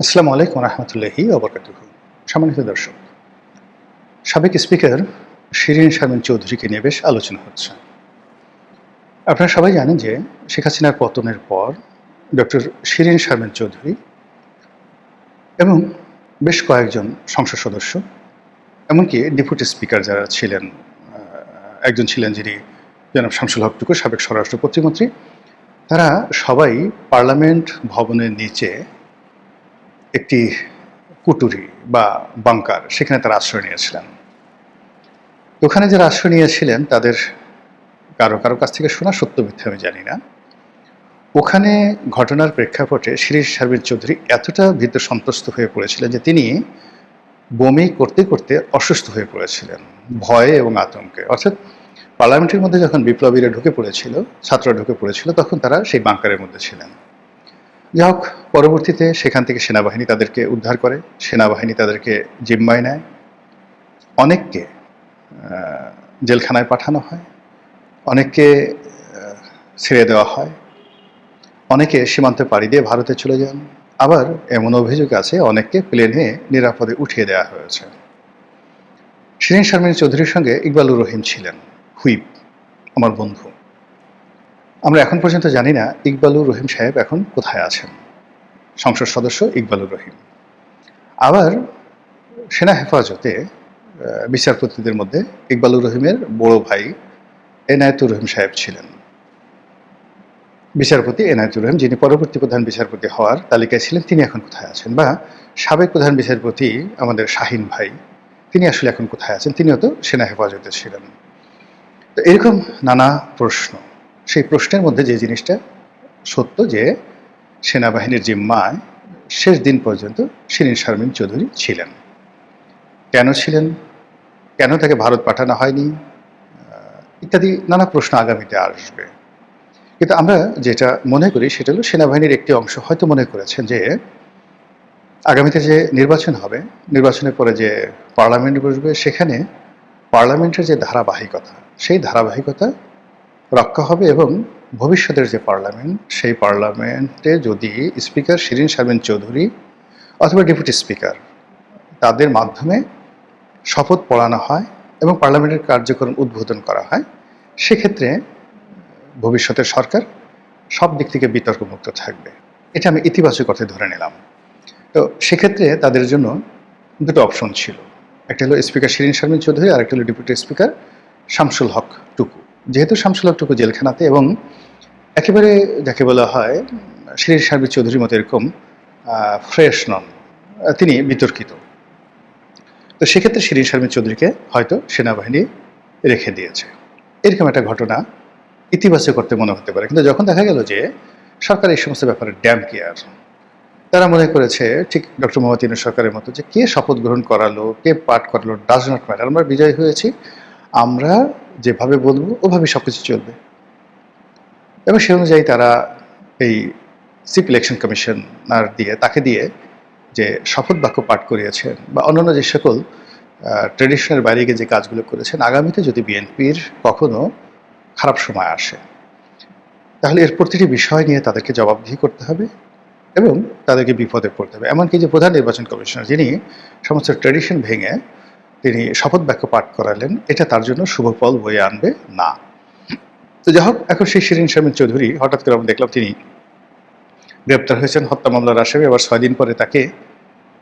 আসসালামু আলাইকুম রহমতুল্লাহি ওবরকাতুহু। সম্মানিত দর্শক, সাবেক স্পিকার শিরীন শারমিন চৌধুরীকে নিয়ে বেশ আলোচনা হচ্ছে। আপনারা সবাই জানেন যে শেখ হাসিনার পতনের পর ডক্টর শিরীন শারমিন চৌধুরী এবং বেশ কয়েকজন সংসদ সদস্য, এমনকি ডেপুটি স্পিকার যারা ছিলেন, একজন ছিলেন যিনি জনাব শামসুল হক টুকু, সাবেক স্বরাষ্ট্র প্রতিমন্ত্রী, তারা সবাই পার্লামেন্ট ভবনের নিচে একটি কুটুরি বা বাংকার, সেখানে তারা আশ্রয় নিয়েছিলেন। ওখানে যারা আশ্রয় নিয়েছিলেন তাদের কারো কারো কাছ থেকে শোনা, সত্য মিথ্যা আমি জানি না, ওখানে ঘটনার প্রেক্ষাপটে শিরীন শারমিন চৌধুরী এতটা ভীত সন্ত্রস্ত হয়ে পড়েছিলেন যে তিনি বমি করতে করতে অসুস্থ হয়ে পড়েছিলেন ভয়ে এবং আতঙ্কে। অর্থাৎ পার্লামেন্টের মধ্যে যখন বিপ্লবীরা ঢুকে পড়েছিল, ছাত্ররা ঢুকে পড়েছিল, তখন তারা সেই বাংকারের মধ্যে ছিলেন। যাই হোক, পরবর্তীতে সেখান থেকে সেনাবাহিনী তাদেরকে উদ্ধার করে, সেনাবাহিনী তাদেরকে জিম্মায় নেয়, অনেককে জেলখানায় পাঠানো হয়, অনেককে ছেড়ে দেওয়া হয়, অনেকে সীমান্তে পাড়ি দিয়ে ভারতে চলে যান। আবার এমন অভিযোগ আছে অনেককে প্লেনে নিরাপদে উঠিয়ে দেওয়া হয়েছে। শিরীন শারমিন চৌধুরীর সঙ্গে ইকবালুর রহিম ছিলেন, হুইপ, আমার বন্ধু। আমরা এখন পর্যন্ত জানি না ইকবালুর রহিম সাহেব এখন কোথায় আছেন, সংসদ সদস্য ইকবালুর রহিম। আবার সেনা হেফাজতে বিচারপতিদের মধ্যে ইকবালুর রহিমের বড় ভাই এনায়েতুর রহিম সাহেব ছিলেন, বিচারপতি এনায়েতুর রহিম, যিনি পরবর্তী প্রধান বিচারপতি হওয়ার তালিকায় ছিলেন। তিনি এখন কোথায় আছেন? বা সাবেক প্রধান বিচারপতি আমাদের শাহিন ভাই, তিনি আসলে এখন কোথায় আছেন? তিনিও তো সেনা হেফাজতে ছিলেন। তো এরকম নানা প্রশ্ন। সেই প্রশ্নের মধ্যে যে জিনিসটা সত্য, যে সেনাবাহিনীর জিম্মায় শেষ দিন পর্যন্ত শিরীন শারমিন চৌধুরী ছিলেন। কেন ছিলেন, কেন তাকে ভারত পাঠানো হয়নি, ইত্যাদি নানা প্রশ্ন আগামীতে আসবে। কিন্তু আমরা যেটা মনে করি সেটা হলো, সেনাবাহিনীর একটি অংশ হয়তো মনে করেছেন যে আগামীতে যে নির্বাচন হবে, নির্বাচনের পরে যে পার্লামেন্ট বসবে, সেখানে পার্লামেন্টের যে ধারাবাহিকতা, সেই ধারাবাহিকতা রক্ষা হবে এবং ভবিষ্যতের যে পার্লামেন্ট, সেই পার্লামেন্টে যদি স্পিকার শিরীন শারমিন চৌধুরী অথবা ডেপুটি স্পিকার, তাদের মাধ্যমে শপথ পড়ানো হয় এবং পার্লামেন্টের কার্যক্রম উদ্বোধন করা হয়, সেক্ষেত্রে ভবিষ্যতের সরকার সব দিক থেকে বিতর্কমুক্ত থাকবে। এটা আমি ইতিবাচক অর্থে ধরে নিলাম। তো সেক্ষেত্রে তাদের জন্য দুটো অপশন ছিল। একটা হলো স্পিকার শিরীন শারমিন চৌধুরী, আর একটা হলো ডেপুটি স্পিকার শামসুল হক টুকু। যেহেতু শামসুল হক টুকু জেলখানাতে এবং একেবারে যাকে বলা হয় শিরীন শারমিন চৌধুরীর মতো এরকম ফ্রেশ নন, তিনি বিতর্কিত। তো সেক্ষেত্রে শিরীন শারমিন চৌধুরীকে হয়তো সেনাবাহিনী রেখে দিয়েছে। এরকম একটা ঘটনা ইতিবাচক করতে মনে হতে পারে। কিন্তু যখন দেখা গেল যে সরকার এই সমস্ত ব্যাপারে ড্যাম কেয়ার, তারা মনে করেছে ঠিক ডক্টর মোহাম্মদ ইউনূস সরকারের মতো, যে কে শপথ গ্রহণ করালো, কে পাঠ করালো, ডাজ নট ম্যাটার, আমরা বিজয়ী হয়েছি, আমরা যেভাবে বলবো ওভাবে সব কিছু চলবে। এবং সে অনুযায়ী তারা এই চিফ ইলেকশন কমিশনার দিয়ে, তাকে দিয়ে যে শপথ বাক্য পাঠ করিয়েছেন বা অন্যান্য যে সকল ট্রেডিশনের বাইরে গিয়ে যে কাজগুলো করেছেন, আগামীতে যদি বিএনপির কখনো খারাপ সময় আসে, তাহলে এর প্রতিটি বিষয় নিয়ে তাদেরকে জবাবদিহি করতে হবে এবং তাদেরকে বিপদে পড়তে হবে। এমনকি যে প্রধান নির্বাচন কমিশনার, যিনি সমস্ত ট্র্যাডিশন ভেঙে তিনি শপথ বাক্য পাঠ করালেন, এটা তার জন্য শুভ ফল বয়ে আনবে না। তো যাই হোক, এখন সেই শিরীন শারমিন চৌধুরী হঠাৎ করে আমরা দেখলাম তিনি গ্রেপ্তার হয়েছেন হত্যা মামলার আসামি। আবার 6 দিন পরে তাকে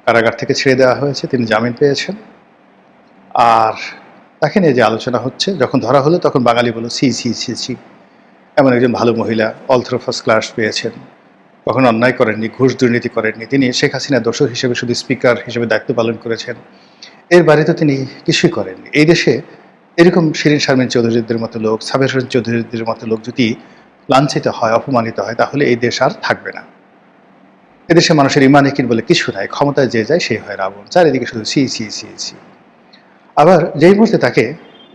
কারাগার থেকে ছেড়ে দেওয়া হয়েছে, তিনি জামিন পেয়েছেন। আর তাকে নিয়ে যে আলোচনা হচ্ছে, যখন ধরা হলো তখন বাঙালি বলল সি সি সি সি, এমন একজন ভালো মহিলা, অল থ্রু ফার্স্ট ক্লাস পেয়েছেন, কখনো অন্যায় করেননি, ঘুষ দুর্নীতি করেননি, তিনি শেখ হাসিনা দোসর হিসেবে শুধু স্পিকার হিসেবে দায়িত্ব পালন করেছেন, এর বাইরে তো তিনি কিছুই করেননি। এই দেশে এরকম শিরীন শারমিন চৌধুরীদের মতো লোক, সাবের হোসেন চৌধুরীদের মতো লোক যদি লাঞ্ছিত হয়, অপমানিত হয়, তাহলে এই দেশ আর থাকবে না। এদেশে মানুষের ইমান একিন বলে কিছু নাই, ক্ষমতায় যে যায় সেই হয় রাবণ, চারিদিকে শুধু সি সি সি সি। আবার যেই মুহূর্তে তাকে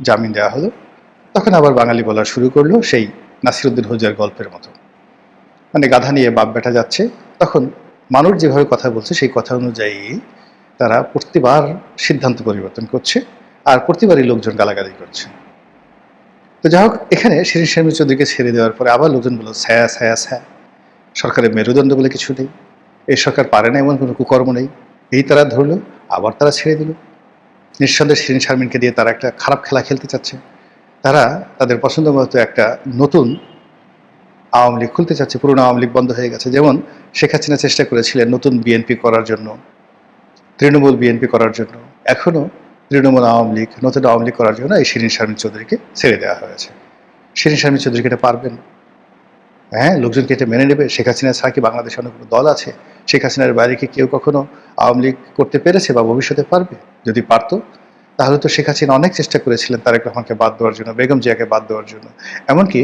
জামিন দেওয়া হলো, তখন আবার বাঙালি বলা শুরু করলো সেই নাসিরুদ্দিন হুজার গল্পের মতো, মানে গাধা নিয়ে বাপ বেটা যাচ্ছে। তখন মানুষ যেভাবে কথা বলছে সেই কথা অনুযায়ী তারা প্রতিবার সিদ্ধান্ত পরিবর্তন করছে, আর প্রতিবারই লোকজন গালাগালি করছে। তো যাই হোক, এখানে শিরীন শারমিন চৌধুরীকে ছেড়ে দেওয়ার পরে আবার লোকজন বলল স্যা স্যা স্যা, সরকারের মেরুদণ্ড বলে কিছু নেই, এই সরকার পারে না এমন কোনো কুকর্ম নেই। এই তারা ধরলো, আবার তারা ছেড়ে দিল। নিঃসন্দেহে শিরিন শারমিনকে দিয়ে তারা একটা খারাপ খেলা খেলতে চাচ্ছে। তারা তাদের পছন্দ মতো একটা নতুন আওয়ামী লীগ খুলতে চাচ্ছে। পুরনো আওয়ামী লীগ বন্ধ হয়ে গেছে। যেমন শেখ হাসিনা চেষ্টা করেছিলেন নতুন বিএনপি করার জন্য, তৃণমূল বিএনপি করার জন্য। এখনও তৃণমূল আওয়ামী লীগ, নতুন আওয়ামী লীগ করার জন্য এই শিরিন শারমিন চৌধুরীকে ছেড়ে দেওয়া হয়েছে। শিরিন শারমিন চৌধুরীকে এটা পারবেন? হ্যাঁ, লোকজনকে এটা মেনে নেবে? শেখ হাসিনা ছাড়া কি বাংলাদেশে অনেক কোনো দল আছে? শেখ হাসিনার বাইরে কি কেউ কখনো আওয়ামী লীগ করতে পেরেছে বা ভবিষ্যতে পারবে? যদি পারতো তাহলে তো শেখ হাসিনা অনেক চেষ্টা করেছিলেন তারেক রহমানকে বাদ দেওয়ার জন্য, বেগম জিয়াকে বাদ দেওয়ার জন্য। এমনকি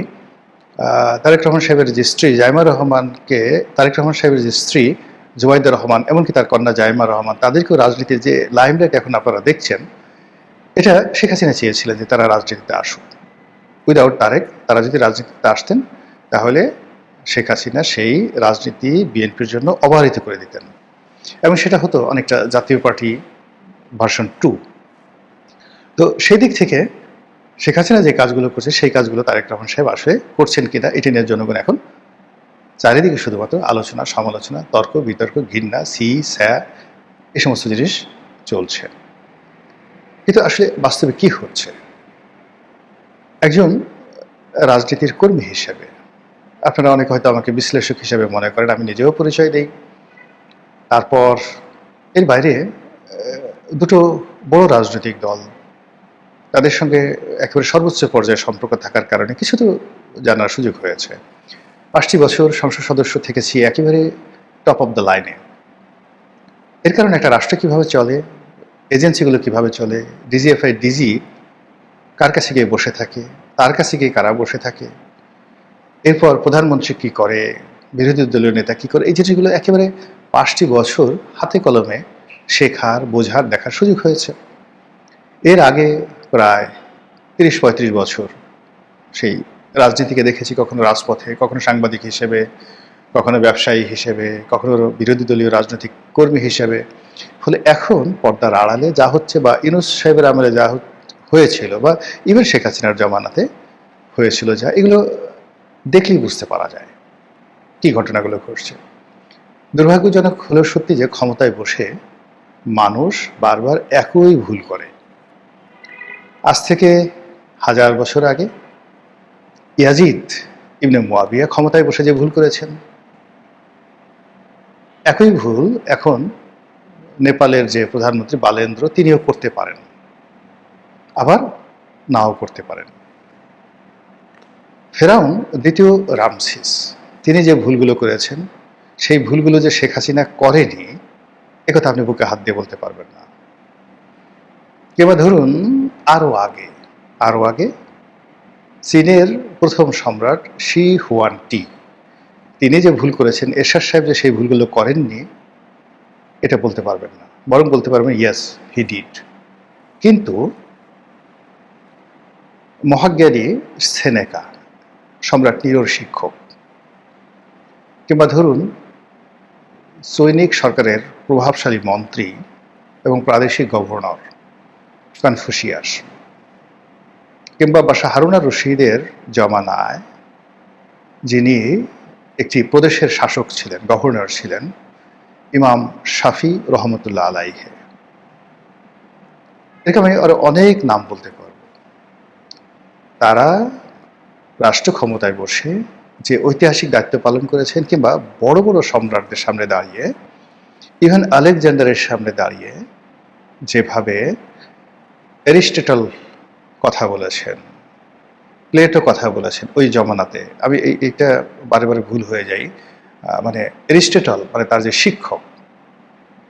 তারেক রহমান সাহেবের যে স্ত্রী জাইমা রহমানকে, তারেক রহমান সাহেবের যে স্ত্রী জুবাইদা রহমান, এমনকি তার কন্যা জাইমা রহমান, তাদেরকেও রাজনীতির যে লাইমলাইট এখন আপনারা দেখছেন, এটা শেখ হাসিনা চেয়েছিলেন যে তারা রাজনীতিতে আসুক। উইদাউট তারেক তারা যদি রাজনীতিতে আসতেন তাহলে শেখ হাসিনা সেই রাজনীতি বিএনপির জন্য অবহেলিত করে দিতেন, এবং সেটা হতো অনেকটা জাতীয় পার্টি ভার্সন 2। তো সেই দিক থেকে শেখ হাসিনা যে কাজগুলো করছে সেই কাজগুলো তারেক রহমান সাহেব আসলে করছেন কিনা এটি নিয়ে জনগণ এখন চারিদিকে শুধুমাত্র আলোচনা, সমালোচনা, তর্ক বিতর্ক, ঘৃণা, সি স্যা এই সমস্ত জিনিস চলছে। কিন্তু আসলে বাস্তবে কি হচ্ছে? একজন রাজনীতির কর্মী হিসেবে আপনারা অনেকে হয়তো আমাকে বিশ্লেষক হিসেবে মনে করেন, আমি নিজেও পরিচয় দিই। তারপর এর বাইরে দুটো বড় রাজনৈতিক দল, তাদের সঙ্গে একেবারে সর্বোচ্চ পর্যায়ে সম্পর্ক থাকার কারণে কিছু তো জানার সুযোগ হয়েছে। 5টি বছর সংসদ সদস্য থেকেছি একেবারে টপ অফ দ্য লাইনে। এর কারণে একটা রাষ্ট্র কীভাবে চলে, এজেন্সিগুলো কিভাবে চলে, ডিজিএফআই ডিজি কার কাছে গিয়ে বসে থাকে, তার কাছে গিয়ে কারা বসে থাকে, এরপর প্রধানমন্ত্রী কি করে, বিরোধী দলীয় নেতা কি করে, এই জিনিসগুলো একেবারে 5টি বছর হাতে কলমে শেখার, বোঝার, দেখার সুযোগ হয়েছে। এর আগে প্রায় 30-35 বছর সেই রাজনীতিকে দেখেছি, কখনো রাজপথে, কখনো সাংবাদিক হিসেবে, কখনো ব্যবসায়ী হিসেবে, কখনো বিরোধী দলীয় রাজনৈতিক কর্মী হিসেবে। ফলে এখন পর্দার আড়ালে যা হচ্ছে, বা ইউনূস সাহেবের আমলে যা হয়েছিল, বা ইভেন শেখ হাসিনার জমানাতে হয়েছিল, যা এগুলো দেখলেই বুঝতে পারা যায় কি ঘটনাগুলো ঘটছে। দুর্ভাগ্যজনক হলেও সত্যি যে ক্ষমতায় বসে মানুষ বারবার একই ভুল করে। আজ থেকে 1000 বছর আগে ইয়াজিদ ইবনে মুয়াবিয়া ক্ষমতায় বসে যে ভুল করেছেন, একই ভুল এখন নেপালের যে প্রধানমন্ত্রী বালেন্দ্র তিনিও করতে পারেন, আবার নাও করতে পারেন। ফেরাউন দ্বিতীয় রামসিস তিনি যে ভুলগুলো করেছেন, সেই ভুলগুলো যে শেখ হাসিনা করেনি একথা আপনি বুকে হাত দিয়ে বলতে পারবেন না। কিংবা ধরুন আরও আগে চীনের প্রথম সম্রাট শি হুয়ানটি তিনি যে ভুল করেছেন, এরশাদ সাহেব যে সেই ভুলগুলো করেননি এটা বলতে পারবেন না, বরং বলতে পারবেন ইয়েস হি ডিড। কিন্তু মহাজ্ঞানী সেনেকা, সম্রাট নিরোর শিক্ষক, কিংবা ধরুন সৈনিক সরকারের প্রভাবশালী মন্ত্রী এবং প্রাদেশিক গভর্নর কনফুসিয়াস, কিংবা বাশা হারুন আর রশিদের জমানায় যিনি একটি প্রদেশের শাসক ছিলেন, গভর্নর ছিলেন, ইমাম শাফি রহমতুল্লাহ আলাইহে। এরকম আমি আরো অনেক নাম বলতে পারব। তারা রাষ্ট্র ক্ষমতায় বসে যে ঐতিহাসিক দায়িত্ব পালন করেছেন, কিংবা বড় বড় সম্রাটদের সামনে দাঁড়িয়ে, ইভেন আলেকজান্ডারের সামনে দাঁড়িয়ে যেভাবে অ্যারিস্টটল কথা বলেছেন, প্লেটো কথা বলেছেন ওই জমানাতে, আমি এইটা বারে বারে ভুল হয়ে যাই, মানে অ্যারিস্টটল মানে তার যে শিক্ষক,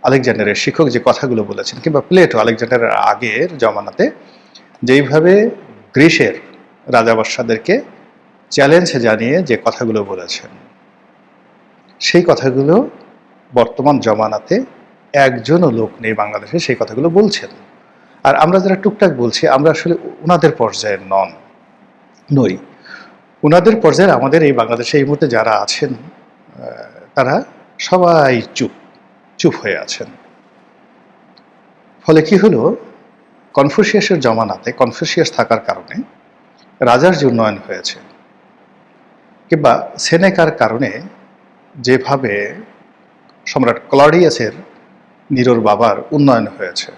আলেকজান্ডারের শিক্ষক যে কথাগুলো বলেছেন, কিংবা প্লেটো আলেকজান্ডারের আগের জমানাতে যেইভাবে গ্রিসের রাজা বাদশাদেরকে চ্যালেঞ্জ জানিয়ে যে কথাগুলো বলেছেন, সেই কথাগুলো বর্তমান জমানাতে একজনও লোক নেই বাংলাদেশে সেই কথাগুলো বলছেন। আর আমরা যারা টুকটাক বলছি, আমরা আসলে ওনাদের পর্যায়ের নই। ওনাদের পর্যায়ে আমাদের এই বাংলাদেশে এই মুহূর্তে যারা আছেন তারা সবাই চুপ হয়ে আছেন। ফলে কি হলো, কনফুসিয়াসের জমানাতে কনফুসিয়াস থাকার কারণে রাজার যে উন্নয়ন হয়েছে, কিংবা সেনেকার কারণে যেভাবে সম্রাট ক্লডিয়াসের নিরোর বাবার উন্নয়ন হয়েছে।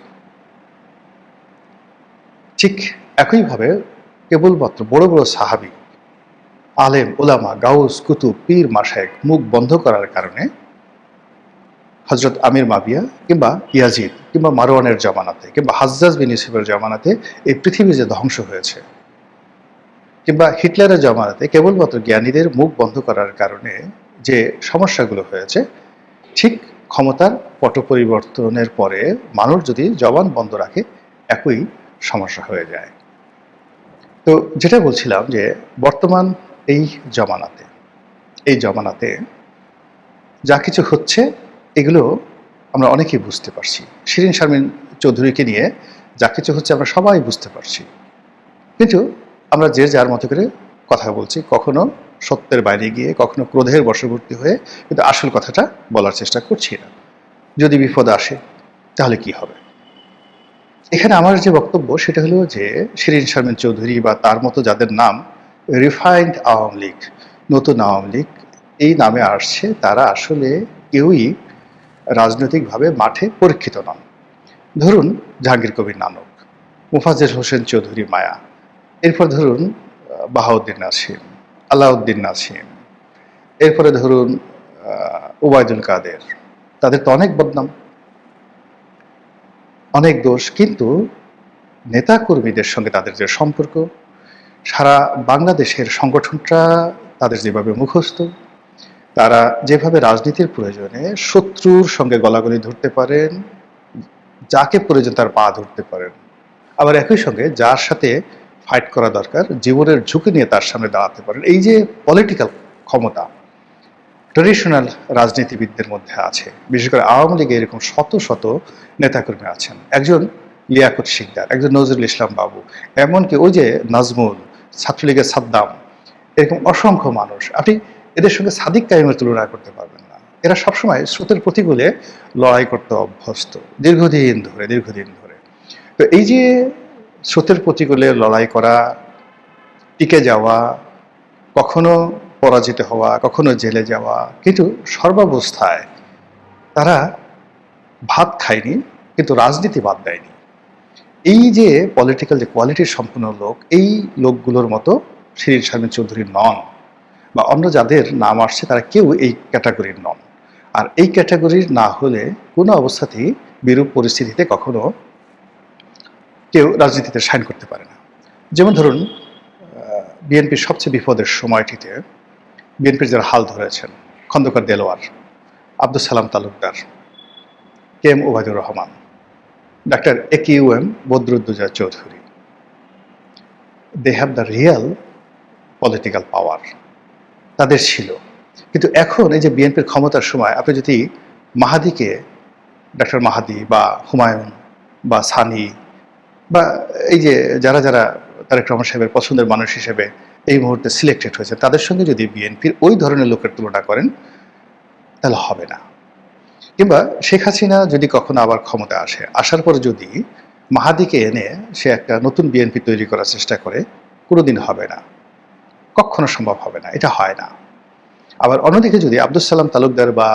ঠিক একইভাবে কেবলমাত্র বড় বড় সাহাবী, আলেম, ওলামা, গাউস, কুতুব, পীর, মাশায়েখ মুখ বন্ধ করার কারণে হযরত আমির মাবিয়া কিংবা ইয়াজিদ কিংবা মারওয়ানের জামানাতে কিংবা হাজ্জাজ বিন ইউসুফের জামানাতে এই পৃথিবী যে ধ্বংস হয়েছে, কিংবা হিটলারের জামানাতে কেবলমাত্র জ্ঞানীদের মুখ বন্ধ করার কারণে যে সমস্যাগুলো হয়েছে, ঠিক ক্ষমতার পট পরিবর্তনের পরে মানুষ যদি জবান বন্ধ রাখে একই সমস্যা হয়ে যায়। তো যেটা বলছিলাম যে বর্তমান এই জমানাতে যা কিছু হচ্ছে এগুলো আমরা অনেকেই বুঝতে পারছি। শিরিন শারমিন চৌধুরীকে নিয়ে যা কিছু হচ্ছে আমরা সবাই বুঝতে পারছি, কিন্তু আমরা যে যার মতো করে কথা বলছি, কখনো সত্যের বাইরে গিয়ে, কখনো ক্রোধের বশবর্তী হয়ে, কিন্তু আসল কথাটা বলার চেষ্টা করছি না। যদি বিপদ আসে তাহলে কি হবে? এখানে আমার যে বক্তব্য সেটা হলো যে শিরিন শারমিন চৌধুরী বা তার মতো যাদের নাম রিফাইন্ড আওয়ামী লীগ, নতুন আওয়ামী লীগ এই নামে আসছে, তারা আসলে কেউই রাজনৈতিকভাবে মাঠে পরীক্ষিত নন। ধরুন জাহাঙ্গীর কবির নানক, মোফাজ্জেল হোসেন চৌধুরী মায়া, এরপর ধরুন বাহাউদ্দিন নাসিম, আলাউদ্দিন নাসিম, এরপরে ধরুন ওবায়দুল কাদের। তাদের তো অনেক বদনাম, অনেক দোষ, কিন্তু নেতা কর্মীদের সঙ্গে তাদের যে সম্পর্ক, সারা বাংলাদেশের সংগঠনটা তাদের যেভাবে মুখস্থ, তারা যেভাবে রাজনীতির প্রয়োজনে শত্রুর সঙ্গে গলাগলি ধরতে পারেন, যাকে প্রয়োজন তার পা ধরতে পারেন, আবার একই সঙ্গে যার সাথে ফাইট করা দরকার জীবনের ঝুঁকি নিয়ে তার সামনে দাঁড়াতে পারেন, এই যে পলিটিক্যাল ক্ষমতা ট্রেডিশনাল রাজনীতিবিদদের মধ্যে আছে। বিশেষ করে আওয়ামী লীগে এরকম শত শত নেতাকর্মী আছেন। একজন লিয়াকত শিকদার, একজন নজরুল ইসলাম বাবু, এমনকি ওই যে নাজমুল, ছাত্রলীগের সাদ্দাম, এরকম অসংখ্য মানুষ। আপনি এদের সঙ্গে সাদিক কায়েমের তুলনা করতে পারবেন না। এরা সবসময় স্রোতের প্রতিকূলে লড়াই করতে অভ্যস্ত দীর্ঘদিন ধরে। তো এই যে স্রোতের প্রতিকূলে লড়াই করা, টিকে যাওয়া, কখনো পরাজিত হওয়া, কখনো জেলে যাওয়া, কিন্তু সর্বাবস্থায় তারা ভাত খায়নি, কিন্তু রাজনীতি বাদ দেয়নি। এই যে পলিটিক্যাল যে কোয়ালিটির সম্পূর্ণ লোক, এই লোকগুলোর মতো শিরিন শারমিন চৌধুরী নন, বা অন্য যাদের নাম আসছে তারা কেউ এই ক্যাটাগরির নন। আর এই ক্যাটাগরির না হলে কোনো অবস্থাতেই বিরূপ পরিস্থিতিতে কখনো কেউ রাজনীতিতে সাইন করতে পারে না। যেমন ধরুন বিএনপির সবচেয়ে বিপদের সময়টিতে বিএনপির যারা হাল ধরেছেন, খন্দকার দেলোয়ার, আব্দুল সালাম তালুকদার, কে এম ওবায়দুর রহমান, ডাক্তার AQM Badruddoza Chowdhury, they have the real political power, তাদের ছিল। কিন্তু এখন এই যে বিএনপির ক্ষমতার সময় আপনি যদি মাহাদিকে, ডাক্তার মাহাদি বা হুমায়ুন বা সানি বা এই যে যারা যারা তারেক রহমান সাহেবের পছন্দের মানুষ হিসেবে এই মুহূর্তে সিলেক্টেড হয়েছে, তাদের সঙ্গে যদি বিএনপির ওই ধরনের লোকের তুলনা করেন তাহলে হবে না। কিংবা শেখ হাসিনা যদি কখনো আবার ক্ষমতা আসে, আসার পরে যদি মাহাদিকে এনে সে একটা নতুন বিএনপি তৈরি করার চেষ্টা করে, কোনোদিন হবে না, কখনো সম্ভব হবে না, এটা হয় না। আবার অন্যদিকে যদি আব্দুল সালাম তালুকদার বা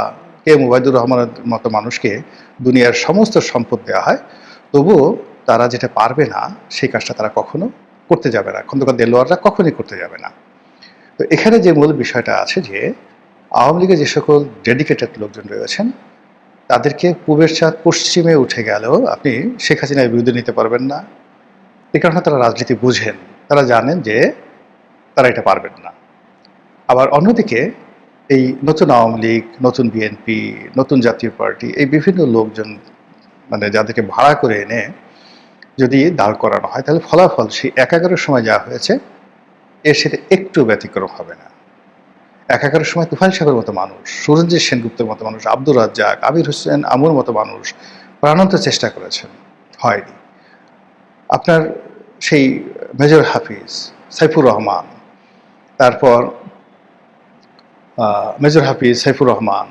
কে এম ওবায়দুর রহমানের মতো মানুষকে দুনিয়ার সমস্ত সম্পদ দেওয়া হয়, তবুও তারা যেটা পারবে না সেই কাজটা তারা কখনো করতে যাবে না, খন্দকার দেলোয়াররা কখনোই করতে যাবে না। তো এখানে যে মূল বিষয়টা আছে যে আওয়ামী লীগের যে সকল ডেডিকেটেড লোকজন রয়েছেন, তাদেরকে পূবের চাঁদ পশ্চিমে উঠে গেলেও আপনি শেখ হাসিনার বিরুদ্ধে নিতে পারবেন না। এই কারণে তারা রাজনীতি বুঝেন, তারা জানেন যে তারা এটা পারবেন না। আবার অন্যদিকে এই নতুন আওয়ামী লীগ, নতুন বিএনপি, নতুন জাতীয় পার্টি, এই বিভিন্ন লোকজন মানে যাদেরকে ভাড়া করে এনে যদি দাঁড় করানো হয়, তাহলে ফলাফল সেই 11-11 সময় যা হয়েছে এর সাথে একটু ব্যতিক্রম হবে না। 11-11 সময় তুফান সাহেবের মতো মানুষ, সুরঞ্জিত সেনগুপ্তের মতো মানুষ, আব্দুর রাজ্জাক, আবির হোসেন আমুর মতো মানুষ প্রাণান্ত চেষ্টা করেছেন, হয়নি। আপনার সেই মেজর হাফিজ, সাইফুর রহমান, তারপর মেজর হাফিজ, সাইফুর রহমান,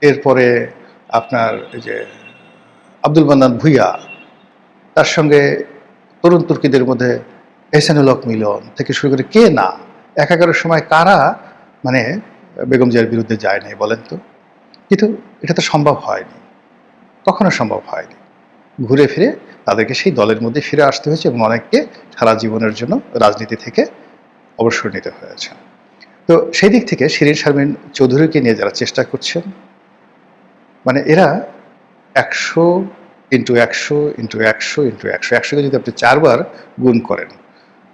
এরপরে আপনার এই যে আব্দুল মান্নান ভূঁইয়া, তার সঙ্গে তরুণ তুর্কিদের মধ্যে এহসানুল হক মিলন থেকে শুরু করে কে না 11-11 সময় কারা মানে বেগম জিয়ার বিরুদ্ধে যায় নাই বলেন তো? কিন্তু এটা তো সম্ভব হয়নি, কখনো সম্ভব হয়নি। ঘুরে ফিরে তাদেরকে সেই দলের মধ্যে ফিরে আসতে হয়েছে এবং অনেককে সারা জীবনের জন্য রাজনীতি থেকে অবসর নিতে হয়েছে। তো সেই দিক থেকে শিরীন শারমিন চৌধুরীকে নিয়ে যারা চেষ্টা করছেন, মানে এরা ১০০ ইন্টু ১০০ ইন্টু ১০০ ইন্টু ১০০, ১০০কে যদি আপনি ৪ বার গুণ করেন,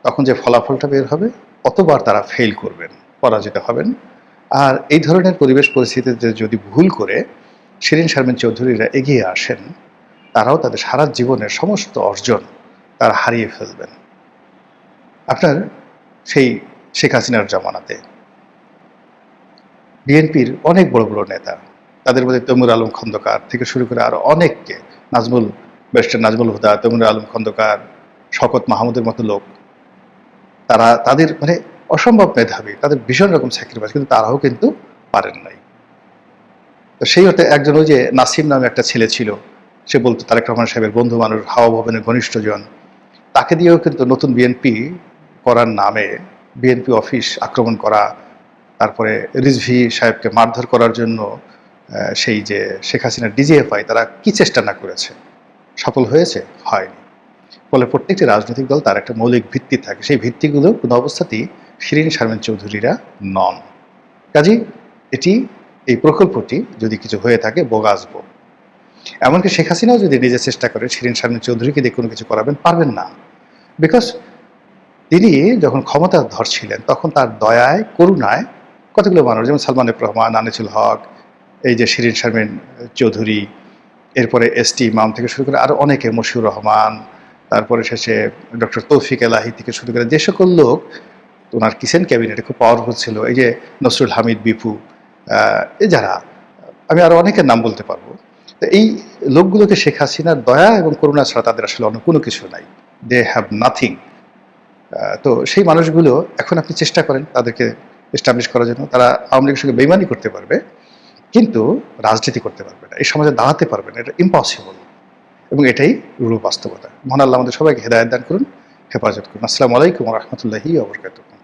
তখন যে ফলাফলটা বের হবে অতবার তারা ফেল করবেন, পরাজিত হবেন। আর এই ধরনের পরিবেশ পরিস্থিতিতে যদি ভুল করে শিরীন শারমিন চৌধুরীরা এগিয়ে আসেন, তারাও তাদের সারা জীবনের সমস্ত অর্জন তারা হারিয়ে ফেলবেন। আপনার সেই শেখ হাসিনার জামানাতে বিএনপির অনেক বড় বড় নেতা, তাদের মধ্যে তৈমুর আলম খন্দকার থেকে শুরু করে আরো অনেককে, ব্যারিস্টার নাজমুল হুদা, তৈমুর আলম খন্দকার, শওকত মাহমুদের মতো লোক, তারা তাদের মানে অসম্ভব মেধাবী, তাদের ভীষণ রকম স্যাক্রিফাইস, কিন্তু তারাও কিন্তু পারেন নাই। তো সেই অর্থে একজন ওই যে নাসিম নামে একটা ছেলে ছিল, সে বলতো তারেক রহমান সাহেবের বন্ধু মানুষ, হাওয়া ভবনের ঘনিষ্ঠজন, তাকে দিয়েও কিন্তু নতুন বিএনপি করার নামে বিএনপি অফিস আক্রমণ করা, তারপরে রিজভী সাহেবকে মারধর করার জন্য সেই যে শেখ হাসিনার ডিজিএফআই তারা কি চেষ্টা না করেছে, সফল হয়েছে? হয়নি। ফলে প্রত্যেকটি রাজনৈতিক দল তার একটা মৌলিক ভিত্তি থাকে, সেই ভিত্তিগুলো কোনো অবস্থাতেই শিরীন শারমিন চৌধুরীরা নন। কাজেই এই প্রকল্পটি যদি কিছু হয়ে থাকে বোগাসবো। এমনকি শেখ হাসিনাও যদি নিজে চেষ্টা করে শিরীন শারমিন চৌধুরীকে দিয়ে কোনো কিছু করাবেন, পারবেন না। বিকজ তিনি যখন ক্ষমতা ধরছিলেন তখন তার দয়ায় করুণায় কতগুলো মানুষ, যেমন সালমান এফ রহমান, আনিসুল হক, এই যে শিরীন শারমিন চৌধুরী, এরপরে এসটি ইমাম থেকে শুরু করে আরো অনেকে, মশিউর রহমান, তারপরে শেষে ডক্টর তৌফিক এলাহি থেকে শুরু করে যে সকল লোক ওনার কিচেন ক্যাবিনেটে খুব পাওয়ারফুল ছিল, এই যে নসরুল হামিদ বিপু, এই যারা, আমি আরো অনেকের নাম বলতে পারবো। তো এই লোকগুলোকে শেখ হাসিনার দয়া এবং করুণা ছাড়া তাদের আসলে অন্য কোনো কিছু নাই, দে হ্যাভ নাথিং। তো সেই মানুষগুলো এখন আপনি চেষ্টা করেন তাদেরকে এস্টাবলিশ করার জন্য, তারা আওয়ামী লীগের সঙ্গে বেইমানি করতে পারবে কিন্তু রাজনীতি করতে পারবে না, এই সমাজে দাঁড়াতে পারবে না, এটা ইম্পসিবল। এবং এটাই রূঢ় বাস্তবতা। মহান আল্লাহ আমাদের সবাইকে হেদায়েত দান করুন, হেফাজত করুন। আসসালামু আলাইকুম ওয়া রাহমাতুল্লাহি ওয়া বারাকাতুহু।